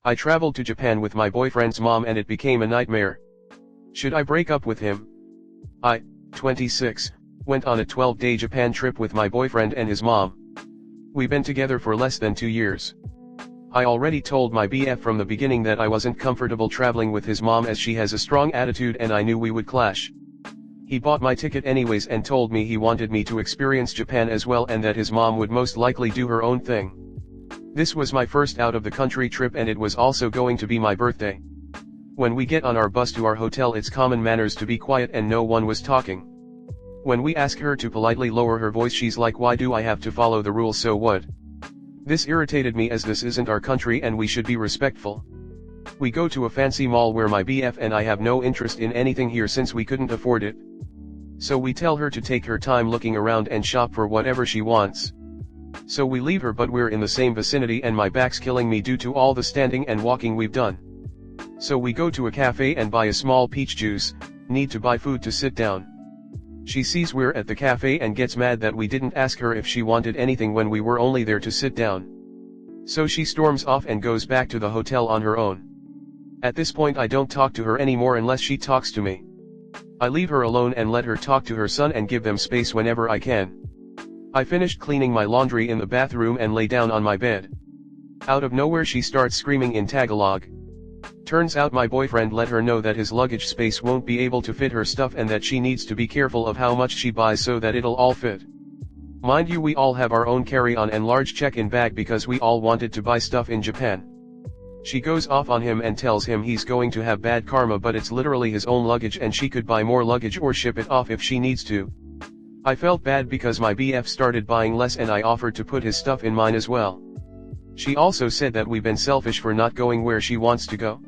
I traveled to Japan with my boyfriend's mom and it became a nightmare. Should I break up with him? I, 26, went on a 12-day Japan trip with my boyfriend and his mom. We've been together for less than 2 years. I already told my BF from the beginning that I wasn't comfortable traveling with his mom as she has a strong attitude and I knew we would clash. He bought my ticket anyways and told me he wanted me to experience Japan as well and that his mom would most likely do her own thing. This was my first out-of-the-country trip and it was also going to be my birthday. When we get on our bus to our hotel, it's common manners to be quiet and no one was talking. When we ask her to politely lower her voice, she's like, "Why do I have to follow the rules, so what?" This irritated me as this isn't our country and we should be respectful. We go to a fancy mall where my BF and I have no interest in anything here since we couldn't afford it. So we tell her to take her time looking around and shop for whatever she wants. So we leave her, but we're in the same vicinity and my back's killing me due to all the standing and walking we've done. So we go to a cafe and buy a small peach juice, need to buy food to sit down. She sees we're at the cafe and gets mad that we didn't ask her if she wanted anything when we were only there to sit down. So she storms off and goes back to the hotel on her own. At this point I don't talk to her anymore unless she talks to me. I leave her alone and let her talk to her son and give them space whenever I can. I finished cleaning my laundry in the bathroom and lay down on my bed. Out of nowhere she starts screaming in Tagalog. Turns out my boyfriend let her know that his luggage space won't be able to fit her stuff and that she needs to be careful of how much she buys so that it'll all fit. Mind you, we all have our own carry-on and large check-in bag because we all wanted to buy stuff in Japan. She goes off on him and tells him he's going to have bad karma, but it's literally his own luggage and she could buy more luggage or ship it off if she needs to. I felt bad because my BF started buying less and I offered to put his stuff in mine as well. She also said that we've been selfish for not going where she wants to go.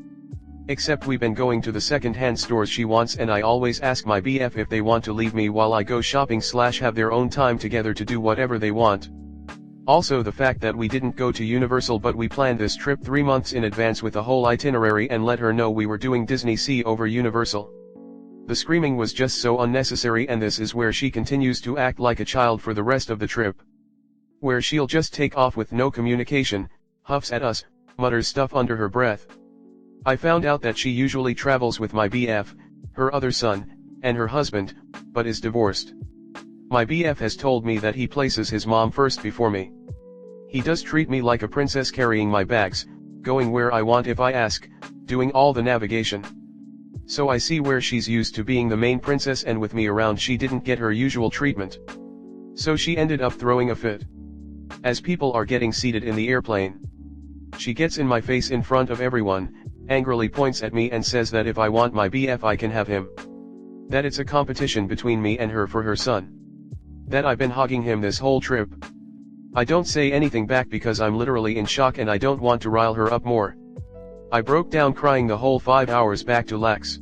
Except we've been going to the second-hand stores she wants and I always ask my BF if they want to leave me while I go shopping / have their own time together to do whatever they want. Also the fact that we didn't go to Universal but we planned this trip 3 months in advance with a whole itinerary and let her know we were doing Disney Sea over Universal. The screaming was just so unnecessary, and this is where she continues to act like a child for the rest of the trip. Where she'll just take off with no communication, huffs at us, mutters stuff under her breath. I found out that she usually travels with my BF, her other son, and her husband, but is divorced. My BF has told me that he places his mom first before me. He does treat me like a princess, carrying my bags, going where I want if I ask, doing all the navigation. So I see where she's used to being the main princess and with me around she didn't get her usual treatment. So she ended up throwing a fit. As people are getting seated in the airplane, she gets in my face in front of everyone, angrily points at me and says that if I want my BF I can have him. That it's a competition between me and her for her son. That I've been hogging him this whole trip. I don't say anything back because I'm literally in shock and I don't want to rile her up more. I broke down crying the whole 5 hours back to Lex.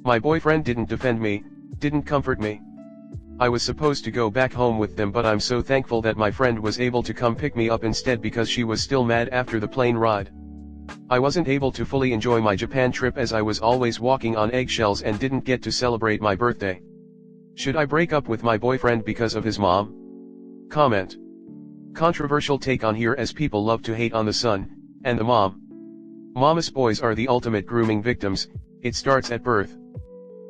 My boyfriend didn't defend me, didn't comfort me. I was supposed to go back home with them, but I'm so thankful that my friend was able to come pick me up instead because she was still mad after the plane ride. I wasn't able to fully enjoy my Japan trip as I was always walking on eggshells and didn't get to celebrate my birthday. Should I break up with my boyfriend because of his mom? Comment. Controversial take on here as people love to hate on the son, and the mom. Mama's boys are the ultimate grooming victims. It starts at birth.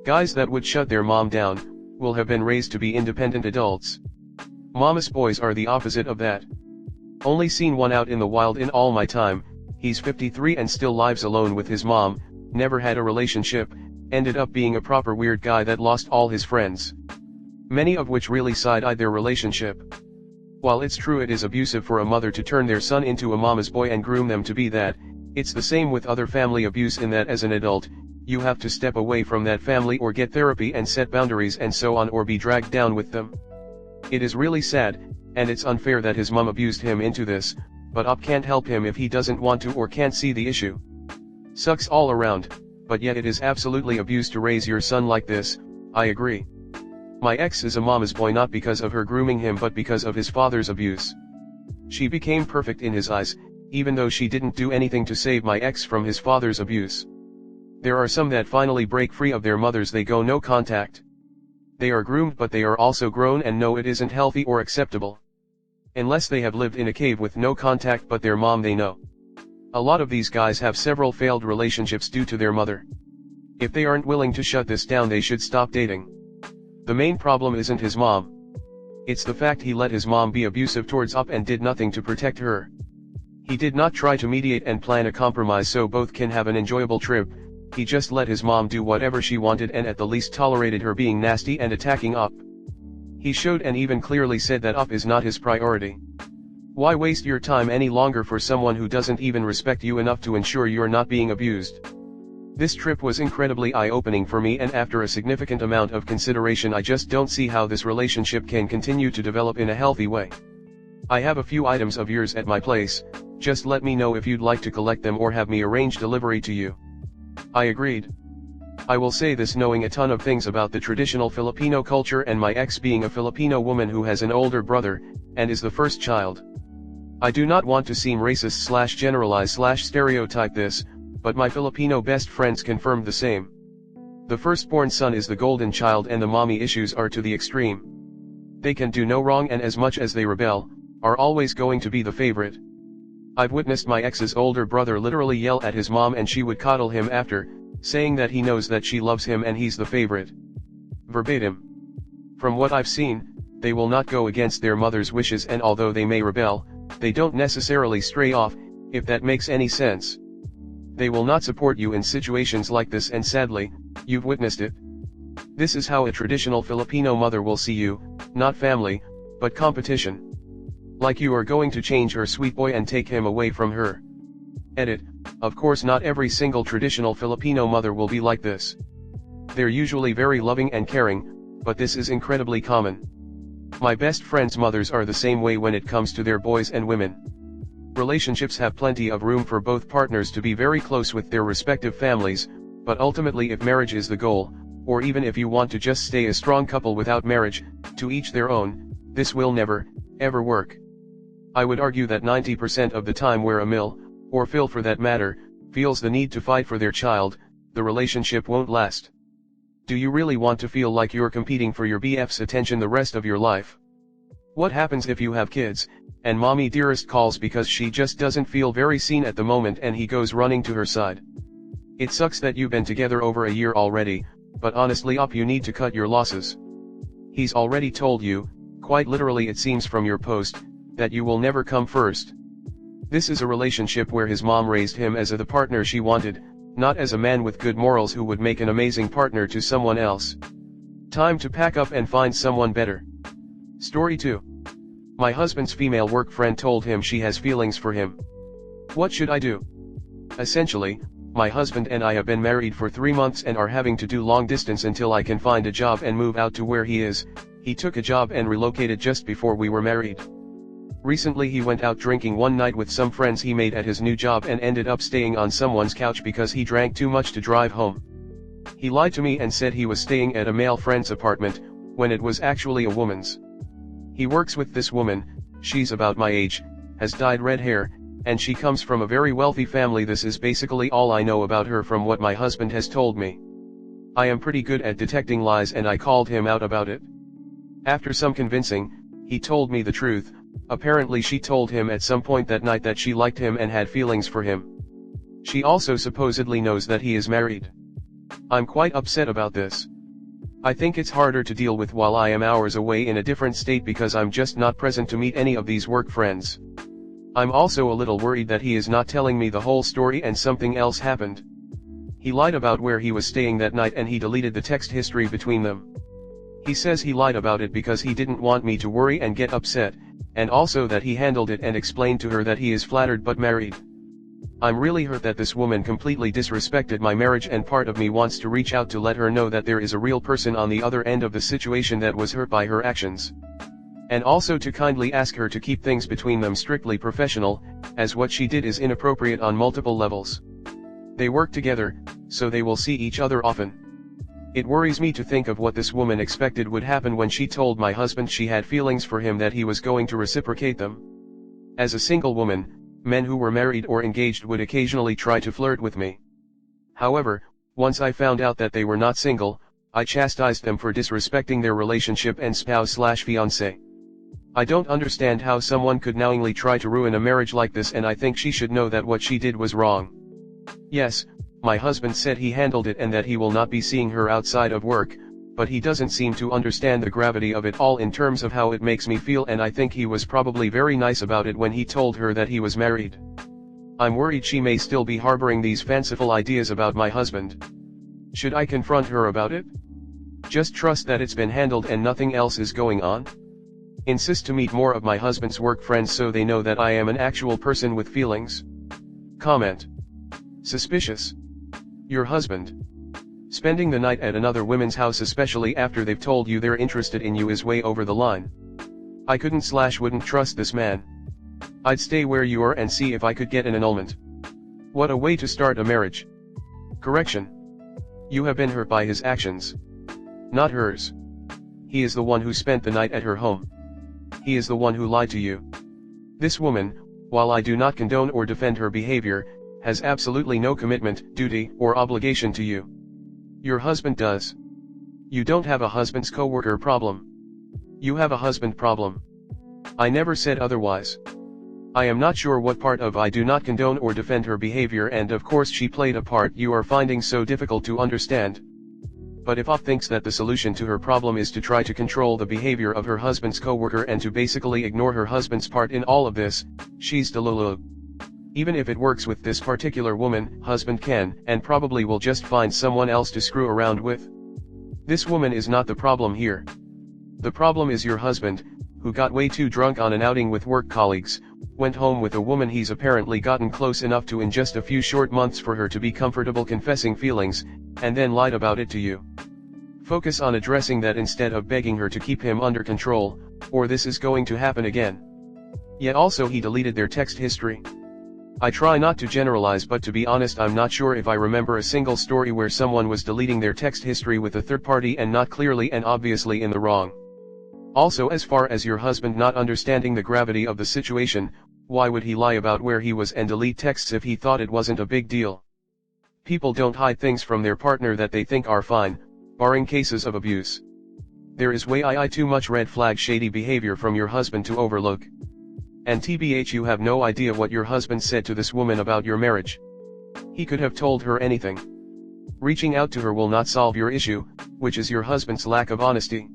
Guys that would shut their mom down, will have been raised to be independent adults. Mama's boys are the opposite of that. Only seen one out in the wild in all my time. He's 53 and still lives alone with his mom, never had a relationship, ended up being a proper weird guy that lost all his friends. Many of which really side-eyed their relationship. While it's true it is abusive for a mother to turn their son into a mama's boy and groom them to be that, it's the same with other family abuse in that as an adult, you have to step away from that family or get therapy and set boundaries and so on, or be dragged down with them. It is really sad, and it's unfair that his mom abused him into this, but Up can't help him if he doesn't want to or can't see the issue. Sucks all around, but yet it is absolutely abuse to raise your son like this. I agree. My ex is a mama's boy not because of her grooming him but because of his father's abuse. She became perfect in his eyes, even though she didn't do anything to save my ex from his father's abuse. There are some that finally break free of their mothers, they go no contact. They are groomed but they are also grown and know it isn't healthy or acceptable. Unless they have lived in a cave with no contact but their mom they know. A lot of these guys have several failed relationships due to their mother. If they aren't willing to shut this down, they should stop dating. The main problem isn't his mom. It's the fact he let his mom be abusive towards Up and did nothing to protect her. He did not try to mediate and plan a compromise so both can have an enjoyable trip. He just let his mom do whatever she wanted and at the least tolerated her being nasty and attacking Up. He showed and even clearly said that Up is not his priority. Why waste your time any longer for someone who doesn't even respect you enough to ensure you're not being abused? This trip was incredibly eye-opening for me, and after a significant amount of consideration, I just don't see how this relationship can continue to develop in a healthy way. I have a few items of yours at my place, just let me know if you'd like to collect them or have me arrange delivery to you. I agreed. I will say this knowing a ton of things about the traditional Filipino culture and my ex being a Filipino woman who has an older brother, and is the first child. I do not want to seem racist / generalize / stereotype this, but my Filipino best friends confirmed the same. The firstborn son is the golden child and the mommy issues are to the extreme. They can do no wrong and as much as they rebel, are always going to be the favorite. I've witnessed my ex's older brother literally yell at his mom and she would coddle him after, saying that he knows that she loves him and he's the favorite. Verbatim. From what I've seen, they will not go against their mother's wishes, and although they may rebel, they don't necessarily stray off, if that makes any sense. They will not support you in situations like this, and sadly, you've witnessed it. This is how a traditional Filipino mother will see you, not family, but competition. Like you are going to change her sweet boy and take him away from her. Edit. Of course not every single traditional Filipino mother will be like this. They're usually very loving and caring, but this is incredibly common. My best friends' mothers are the same way when it comes to their boys and women. Relationships have plenty of room for both partners to be very close with their respective families, but ultimately if marriage is the goal, or even if you want to just stay a strong couple without marriage, to each their own, this will never, ever work. I would argue that 90% of the time where a Mil, or Phil for that matter, feels the need to fight for their child, the relationship won't last. Do you really want to feel like you're competing for your BF's attention the rest of your life? What happens if you have kids, and mommy dearest calls because she just doesn't feel very seen at the moment and he goes running to her side? It sucks that you've been together over a year already, but honestly Up, you need to cut your losses. He's already told you, quite literally it seems from your post, that you will never come first. This is a relationship where his mom raised him as the partner she wanted, not as a man with good morals who would make an amazing partner to someone else. Time to pack up and find someone better. Story 2. My husband's female work friend told him she has feelings for him. What should I do? Essentially, my husband and I have been married for 3 months and are having to do long distance until I can find a job and move out to where he is. He took a job and relocated just before we were married. Recently he went out drinking one night with some friends he made at his new job and ended up staying on someone's couch because he drank too much to drive home. He lied to me and said he was staying at a male friend's apartment, when it was actually a woman's. He works with this woman, she's about my age, has dyed red hair, and she comes from a very wealthy family. This is basically all I know about her from what my husband has told me. I am pretty good at detecting lies and I called him out about it. After some convincing, he told me the truth. Apparently she told him at some point that night that she liked him and had feelings for him. She also supposedly knows that he is married. I'm quite upset about this. I think it's harder to deal with while I am hours away in a different state because I'm just not present to meet any of these work friends. I'm also a little worried that he is not telling me the whole story and something else happened. He lied about where he was staying that night and he deleted the text history between them. He says he lied about it because he didn't want me to worry and get upset, and also that he handled it and explained to her that he is flattered but married. I'm really hurt that this woman completely disrespected my marriage, and part of me wants to reach out to let her know that there is a real person on the other end of the situation that was hurt by her actions. And also to kindly ask her to keep things between them strictly professional, as what she did is inappropriate on multiple levels. They work together, so they will see each other often. It worries me to think of what this woman expected would happen when she told my husband she had feelings for him, that he was going to reciprocate them. As a single woman, men who were married or engaged would occasionally try to flirt with me. However, once I found out that they were not single, I chastised them for disrespecting their relationship and spouse/fiancé. I don't understand how someone could knowingly try to ruin a marriage like this, and I think she should know that what she did was wrong. Yes, my husband said he handled it and that he will not be seeing her outside of work, but he doesn't seem to understand the gravity of it all in terms of how it makes me feel, and I think he was probably very nice about it when he told her that he was married. I'm worried she may still be harboring these fanciful ideas about my husband. Should I confront her about it? Just trust that it's been handled and nothing else is going on? Insist to meet more of my husband's work friends so they know that I am an actual person with feelings? Comment. Suspicious. Your husband spending the night at another woman's house, especially after they've told you they're interested in you, is way over the line. I wouldn't trust this man. I'd stay where you are and see if I could get an annulment. What a way to start a marriage. Correction. You have been hurt by his actions, not hers. He is the one who spent the night at her home. He is the one who lied to you. This woman, while I do not condone or defend her behavior, has absolutely no commitment, duty, or obligation to you. Your husband does. You don't have a husband's coworker problem. You have a husband problem. I never said otherwise. I am not sure what part of I do not condone or defend her behavior, and of course she played a part you are finding so difficult to understand. But if thinks that the solution to her problem is to try to control the behavior of her husband's coworker and to basically ignore her husband's part in all of this, she's delulu. Even if it works with this particular woman, husband can, and probably will just find someone else to screw around with. This woman is not the problem here. The problem is your husband, who got way too drunk on an outing with work colleagues, went home with a woman he's apparently gotten close enough to in just a few short months for her to be comfortable confessing feelings, and then lied about it to you. Focus on addressing that instead of begging her to keep him under control, or this is going to happen again. Yet also he deleted their text history. I try not to generalize, but to be honest, I'm not sure if I remember a single story where someone was deleting their text history with a third party and not clearly and obviously in the wrong. Also, as far as your husband not understanding the gravity of the situation, why would he lie about where he was and delete texts if he thought it wasn't a big deal? People don't hide things from their partner that they think are fine, barring cases of abuse. There is way too much red flag shady behavior from your husband to overlook. And TBH, you have no idea what your husband said to this woman about your marriage. He could have told her anything. Reaching out to her will not solve your issue, which is your husband's lack of honesty.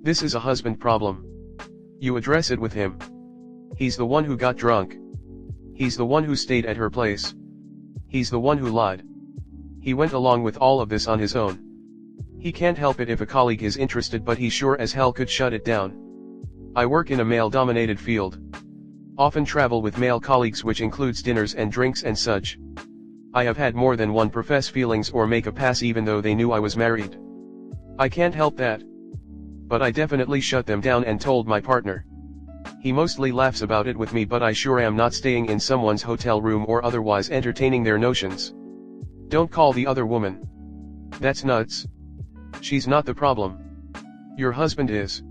This is a husband problem. You address it with him. He's the one who got drunk. He's the one who stayed at her place. He's the one who lied. He went along with all of this on his own. He can't help it if a colleague is interested, but he sure as hell could shut it down. I work in a male-dominated field. Often travel with male colleagues, which includes dinners and drinks and such. I have had more than one profess feelings or make a pass even though they knew I was married. I can't help that. But I definitely shut them down and told my partner. He mostly laughs about it with me, but I sure am not staying in someone's hotel room or otherwise entertaining their notions. Don't call the other woman. That's nuts. She's not the problem. Your husband is.